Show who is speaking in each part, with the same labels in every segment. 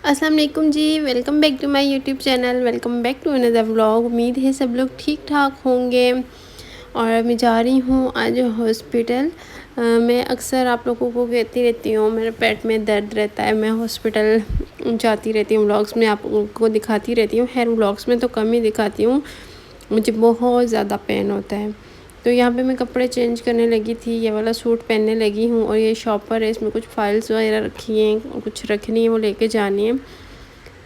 Speaker 1: अस्सलाम वालेकुम जी। Welcome back to my YouTube channel. Welcome back to another vlog. उम्मीद है सब लोग ठीक ठाक होंगे। और मैं जा रही हूँ आज हॉस्पिटल। मैं अक्सर आप लोगों को कहती रहती हूँ मेरे पेट में दर्द रहता है, मैं हॉस्पिटल जाती रहती हूँ, व्लॉग्स में आप लोगों को दिखाती रहती हूँ। खैर व्लॉग्स में तो कम ही दिखाती हूँ, मुझे बहुत ज़्यादा पेन होता है। तो यहाँ पे मैं कपड़े चेंज करने लगी थी, ये वाला सूट पहनने लगी हूँ और ये शॉपर है, इसमें कुछ फाइल्स वगैरह रखी हैं और कुछ रखनी है, वो लेके जानी है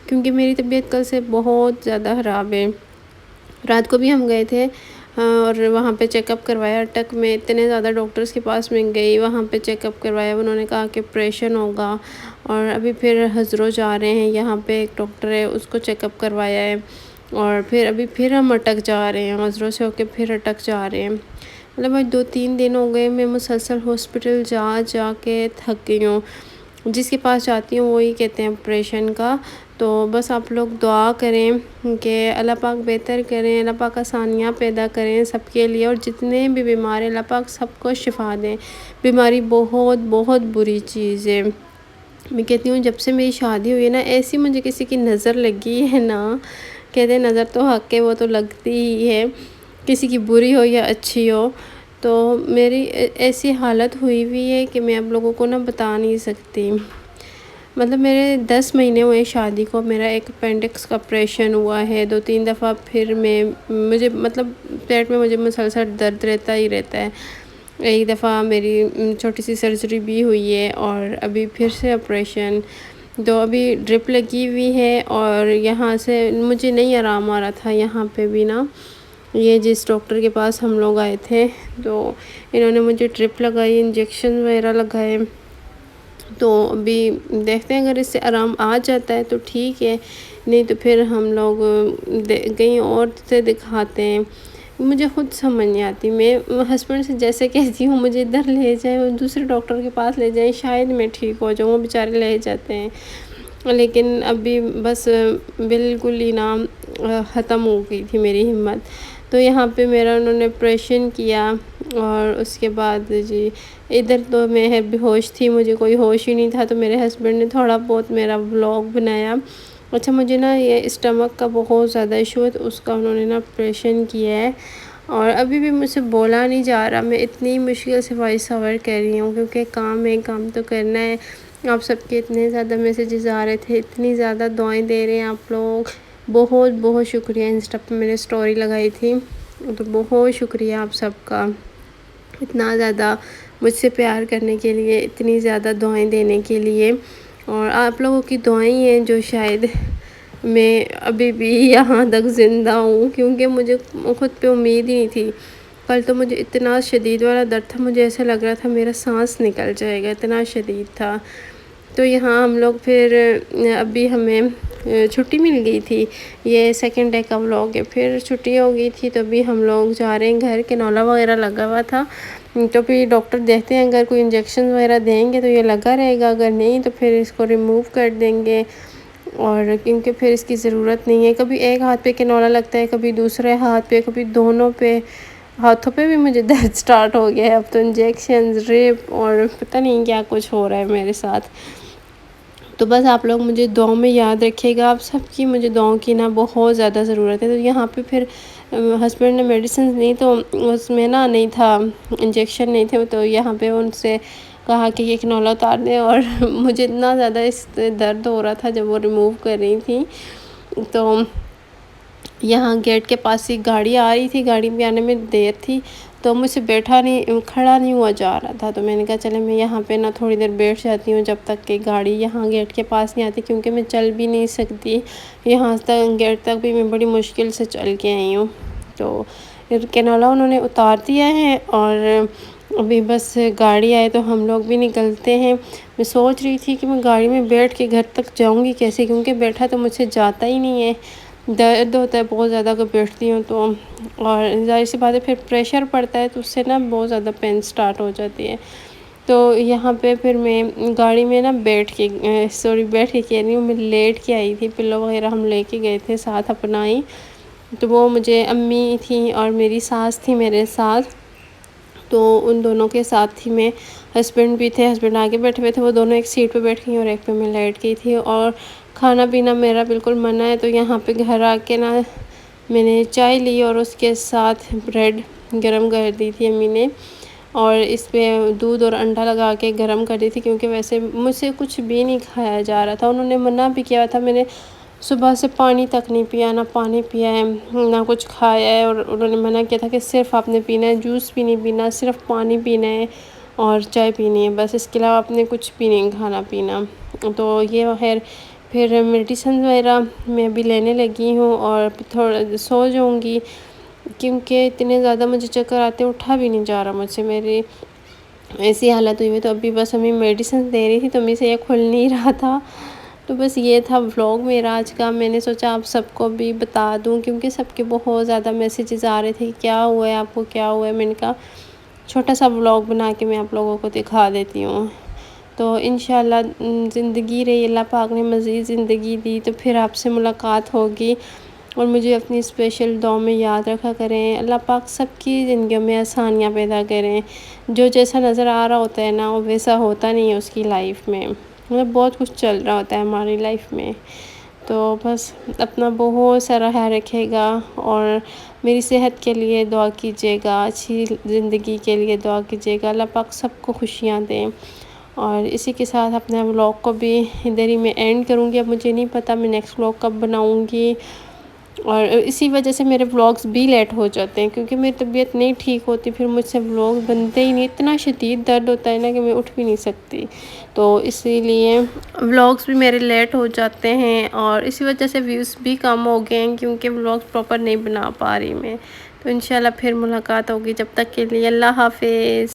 Speaker 1: क्योंकि मेरी तबीयत कल से बहुत ज़्यादा ख़राब है। रात को भी हम गए थे और वहाँ पे चेकअप करवाया। अटक में इतने ज़्यादा डॉक्टर्स के पास में गई, वहाँ पे चेकअप करवाया, उन्होंने कहा कि ऑपरेशन होगा। और अभी फिर हज़रो जा रहे हैं, यहाँ पे एक डॉक्टर है उसको चेकअप करवाया है। और फिर अभी फिर हम अटक जा रहे हैं, हज़रों से होके फिर अटक जा रहे हैं। मतलब आज 2-3 दिन हो गए मैं मुसलसल हॉस्पिटल जा जा के थक गई हूँ। जिसके पास जाती हूँ वही कहते हैं ऑपरेशन का। तो बस आप लोग दुआ करें कि अल्लाह पाक बेहतर करें, अल्लाह पाक आसानियाँ पैदा करें सबके लिए, और जितने भी बीमार हैं अल्लाह पाक सबको शिफा दें। बीमारी बहुत बहुत बुरी चीज़ है। मैं कहती हूँ जब से मेरी शादी हुई है ना, ऐसी मुझे किसी की नज़र लगी है ना, कहते हैं नज़र तो हक़ है, वो तो लगती ही है, किसी की बुरी हो या अच्छी हो। तो मेरी ऐसी हालत हुई हुई है कि मैं आप लोगों को ना बता नहीं सकती। मतलब मेरे 10 महीने हुए शादी को, मेरा एक अपेंडिक्स का ऑपरेशन हुआ है 2-3 दफ़ा। फिर मुझे मतलब पेट में मुझे मुसलसल दर्द रहता ही रहता है। एक दफ़ा मेरी छोटी सी सर्जरी भी हुई है और अभी फिर से ऑपरेशन। तो अभी ड्रिप लगी हुई है और यहाँ से मुझे नहीं आराम आ रहा था। यहाँ पे भी ना, ये जिस डॉक्टर के पास हम लोग आए थे तो इन्होंने मुझे ड्रिप लगाई, इंजेक्शन वगैरह लगाए। तो अभी देखते हैं, अगर इससे आराम आ जाता है तो ठीक है, नहीं तो फिर हम लोग कहीं और से दिखाते हैं। मुझे खुद समझ नहीं आती, मैं हस्बैंड से जैसे कहती हूँ मुझे इधर ले जाएं और दूसरे डॉक्टर के पास ले जाएं, शायद मैं ठीक हो जाऊँ, वो बेचारे ले जाते हैं। लेकिन अभी बस बिल्कुल ही ना ख़त्म हो गई थी मेरी हिम्मत। तो यहाँ पे मेरा उन्होंने ऑपरेशन किया और उसके बाद जी इधर तो मैं बेहोश थी, मुझे कोई होश ही नहीं था। तो मेरे हस्बैंड ने थोड़ा बहुत मेरा व्लॉग बनाया। अच्छा, मुझे ना ये स्टमक का बहुत ज़्यादा इशू है, तो उसका उन्होंने ना ऑपरेशन किया है और अभी भी मुझसे बोला नहीं जा रहा। मैं इतनी मुश्किल से वॉइस ओवर कर रही हूँ क्योंकि काम है, काम तो करना है। आप सबके इतने ज़्यादा मैसेजेस आ रहे थे, इतनी ज़्यादा दुआएं दे रहे हैं आप लोग, बहुत बहुत शुक्रिया। इंस्टा पे मैंने स्टोरी लगाई थी, तो बहुत शुक्रिया आप सबका, इतना ज़्यादा मुझसे प्यार करने के लिए, इतनी ज़्यादा दुआएं देने के लिए। और आप लोगों की दुआएं हैं जो शायद मैं अभी भी यहाँ तक ज़िंदा हूँ, क्योंकि मुझे खुद पे उम्मीद ही नहीं थी। कल तो मुझे इतना शदीद वाला दर्द था, मुझे ऐसा लग रहा था मेरा सांस निकल जाएगा, इतना शदीद था। तो यहाँ हम लोग फिर अभी हमें छुट्टी मिल गई थी, ये सेकंड डे का व्लॉग है। फिर छुट्टी हो गई थी तो अभी हम लोग जा रहे हैं घर, के नौला वगैरह लगा हुआ था। तो फिर डॉक्टर देखते हैं, अगर कोई इंजेक्शन वगैरह देंगे तो ये लगा रहेगा, अगर नहीं तो फिर इसको रिमूव कर देंगे। और क्योंकि फिर इसकी ज़रूरत नहीं है। कभी एक हाथ पे किनौला लगता है, कभी दूसरे हाथ पे, कभी दोनों पे, हाथों पे भी मुझे दर्द स्टार्ट हो गया है। अब तो इंजेक्शन, ड्रिप और पता नहीं क्या कुछ हो रहा है मेरे साथ। तो बस आप लोग मुझे दुआओं में याद रखिएगा, आप सबकी मुझे दुआओं की ना बहुत ज़्यादा ज़रूरत है। तो यहाँ पे फिर हस्बैंड ने मेडिसिन दी, तो उसमें ना नहीं था, इंजेक्शन नहीं थे। तो यहाँ पे उनसे कहा कि ये किनौला उतार दें, और मुझे इतना ज़्यादा इस दर्द हो रहा था जब वो रिमूव कर रही थी। तो यहाँ गेट के पास ही गाड़ी आ रही थी, गाड़ी में आने में देर थी, तो मुझसे खड़ा नहीं हुआ जा रहा था। तो मैंने कहा चले मैं यहाँ पे ना थोड़ी देर बैठ जाती हूँ जब तक कि गाड़ी यहाँ गेट के पास नहीं आती, क्योंकि मैं चल भी नहीं सकती। यहाँ तक गेट तक भी मैं बड़ी मुश्किल से चल के आई हूँ। तो कैनोला उन्होंने उतार दिया है और अभी बस गाड़ी आए तो हम लोग भी निकलते हैं। मैं सोच रही थी कि मैं गाड़ी में बैठ के घर तक जाऊँगी कैसे, क्योंकि बैठा तो मुझसे जाता ही नहीं है, दर्द होता है बहुत ज़्यादा अगर बैठती हूँ तो। और ज़ाहिर सी बात है फिर प्रेशर पड़ता है तो उससे ना बहुत ज़्यादा पेन स्टार्ट हो जाती है। तो यहाँ पे फिर मैं गाड़ी में ना बैठ के कह रही हूँ, मैं लेट के आई थी, पिल्लो वगैरह हम लेके गए थे साथ अपना ही। तो वो मुझे अम्मी थी और मेरी सास थी मेरे साथ। تو ان دونوں کے ساتھ ہی میں ہسبینڈ بھی تھے، ہسبینڈ آگے بیٹھے ہوئے تھے، وہ دونوں ایک سیٹ پہ بیٹھ گئی اور ایک پہ میں لیٹ گئی تھی، اور کھانا پینا میرا بالکل منع ہے۔ تو یہاں پہ گھر آ کے نا میں نے چائے لی اور اس کے ساتھ بریڈ گرم کر دی تھی امی نے، اور اس پہ دودھ اور انڈا لگا کے گرم کر دی تھی، کیونکہ ویسے مجھ سے کچھ بھی نہیں کھایا جا رہا تھا۔ انہوں نے منع بھی کیا تھا، میں نے صبح سے پانی تک نہیں پیا، نہ پانی پیا ہے نہ کچھ کھایا ہے، اور انہوں نے منع کیا تھا کہ صرف آپ نے پینا ہے، جوس بھی نہیں پینا، صرف پانی پینا ہے اور چائے پینی ہے بس، اس کے علاوہ آپ نے کچھ بھی نہیں کھانا پینا۔ تو یہ خیر پھر میڈیسن وغیرہ میں بھی لینے لگی ہوں، اور تھوڑا سو جاؤں گی، کیونکہ اتنے زیادہ مجھے چکر آتے، اٹھا بھی نہیں جا رہا مجھ سے، میری ایسی حالت ہوئی ہے۔ تو ابھی بس ہمیں میڈیسن دے رہی تھی تو امی سے یہ کھل نہیں رہا تھا۔ تو بس یہ تھا ولاگ میرا آج کا، میں نے سوچا آپ سب کو بھی بتا دوں، کیونکہ سب کے بہت زیادہ میسیجز آ رہے تھے کہ کیا ہوا ہے آپ کو، کیا ہوا ہے۔ میں نے کہا چھوٹا سا ولاگ بنا کے میں آپ لوگوں کو دکھا دیتی ہوں۔ تو انشاءاللہ زندگی رہی، اللہ پاک نے مزید زندگی دی تو پھر آپ سے ملاقات ہوگی، اور مجھے اپنی اسپیشل دعا میں یاد رکھا کریں۔ اللہ پاک سب کی زندگیوں میں آسانیاں پیدا کریں۔ جو جیسا نظر آ رہا ہوتا ہے نا وہ ویسا ہوتا نہیں ہے اس کی لائف میں، مطلب بہت کچھ چل رہا ہوتا ہے ہماری لائف میں۔ تو بس اپنا بہت سارا خیال رکھے گا، اور میری صحت کے لیے دعا کیجیے گا، اچھی زندگی کے لیے دعا کیجیے گا، اللہ پاک سب کو خوشیاں دیں۔ اور اسی کے ساتھ اپنے ولاگ کو بھی ادھر ہی میں اینڈ کروں گی۔ اب مجھے نہیں پتہ میں نیکسٹ ولاگ کب بناؤں گی، اور اسی وجہ سے میرے ولاگز بھی لیٹ ہو جاتے ہیں، کیونکہ میری طبیعت نہیں ٹھیک ہوتی، پھر مجھ سے ولاگ بنتے ہی نہیں، اتنا شدید درد ہوتا ہے نا کہ میں اٹھ بھی نہیں سکتی، تو اسی لیے ولاگز بھی میرے لیٹ ہو جاتے ہیں، اور اسی وجہ سے ویوز بھی کم ہو گئے ہیں، کیونکہ ولاگز پراپر نہیں بنا پا رہی میں۔ تو انشاءاللہ پھر ملاقات ہوگی، جب تک کے لیے اللہ حافظ۔